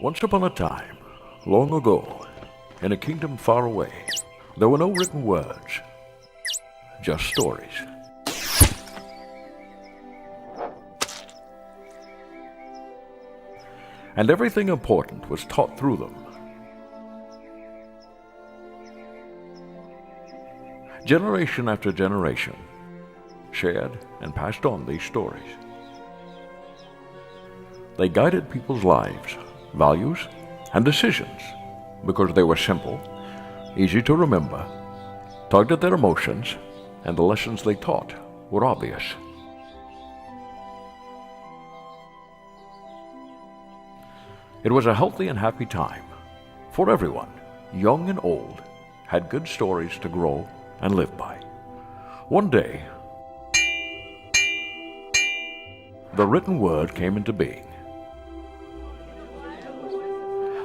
Once upon a time, long ago, in a kingdom far away, there were no written words, just stories. And everything important was taught through them. Generation after generation shared and passed on these stories. They guided people's lives, values, and decisions because they were simple, easy to remember, tugged at their emotions, and the lessons they taught were obvious. It was a healthy and happy time for everyone, young and old, had good stories to grow and live by. One day, the written word came into being.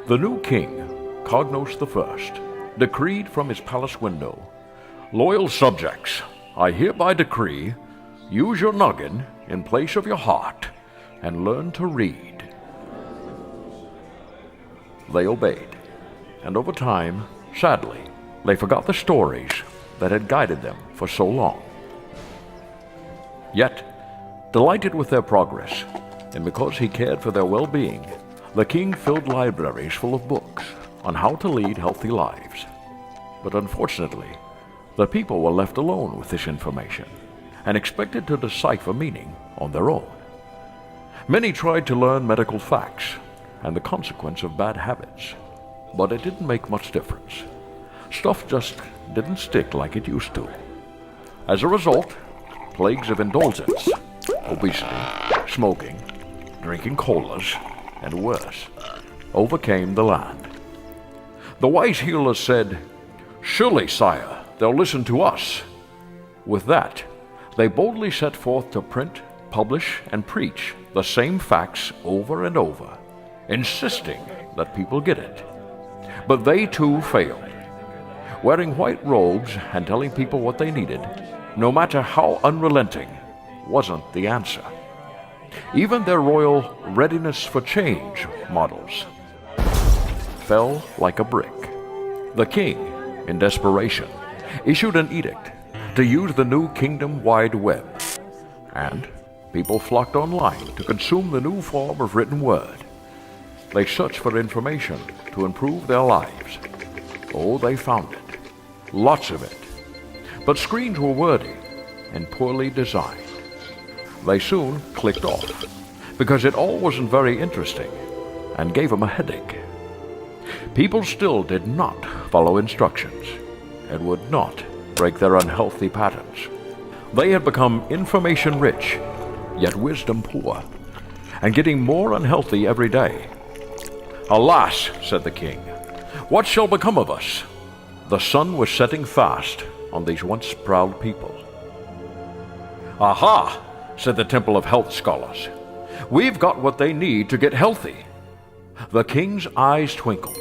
The new king, Cognos I, decreed from his palace window, "Loyal subjects, I hereby decree, use your noggin in place of your heart and learn to read." They obeyed, and over time, sadly, they forgot the stories that had guided them for so long. Yet, delighted with their progress, and because he cared for their well-being, the king filled libraries full of books on how to lead healthy lives. But unfortunately, the people were left alone with this information and expected to decipher meaning on their own. Many tried to learn medical facts and the consequence of bad habits, but it didn't make much difference. Stuff just didn't stick like it used to. As a result, plagues of indulgence, obesity, smoking, drinking colas, and worse, overcame the land. The wise healers said, "Surely, sire, they'll listen to us." With that, they boldly set forth to print, publish, and preach the same facts over and over, insisting that people get it. But they too failed. Wearing white robes and telling people what they needed, no matter how unrelenting, wasn't the answer. Even their royal readiness for change models fell like a brick. The king, in desperation, issued an edict to use the new kingdom-wide web, and people flocked online to consume the new form of written word. They searched for information to improve their lives. Oh, they found it. Lots of it. But screens were wordy and poorly designed. They soon clicked off because it all wasn't very interesting and gave them a headache. People still did not follow instructions and would not break their unhealthy patterns. They had become information rich, yet wisdom poor, and getting more unhealthy every day. "Alas," said the king, "what shall become of us?" The sun was setting fast on these once proud people. "Aha," said the Temple of Health scholars, "we've got what they need to get healthy." The king's eyes twinkled.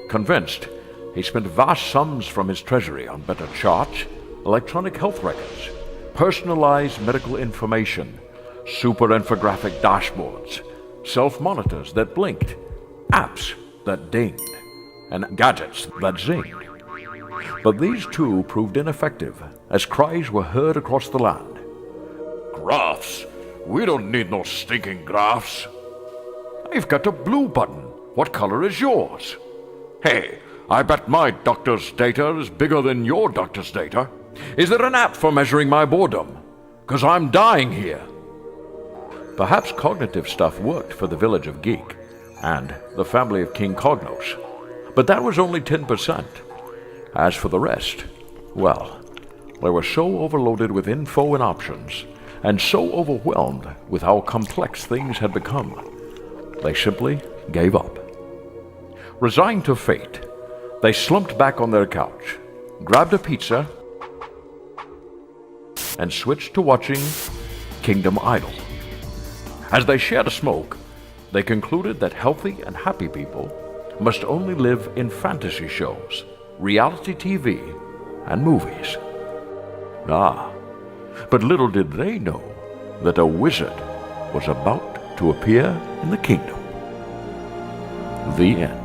Convinced, he spent vast sums from his treasury on better charts, electronic health records, personalized medical information, super infographic dashboards, self-monitors that blinked, apps that dinged, and gadgets that zinged. But these too proved ineffective as cries were heard across the land. "Graphs? We don't need no stinking graphs. I've got a blue button. What color is yours? Hey, I bet my doctor's data is bigger than your doctor's data. Is there an app for measuring my boredom? 'Cause I'm dying here." Perhaps cognitive stuff worked for the village of Geek and the family of King Cognos, but that was only 10%. As for the rest, well, they were so overloaded with info and options, and so overwhelmed with how complex things had become, they simply gave up. Resigned to fate, they slumped back on their couch, grabbed a pizza, and switched to watching Kingdom Idol. As they shared a smoke, they concluded that healthy and happy people must only live in fantasy shows, reality TV, and movies. But little did they know that a wizard was about to appear in the kingdom. The end.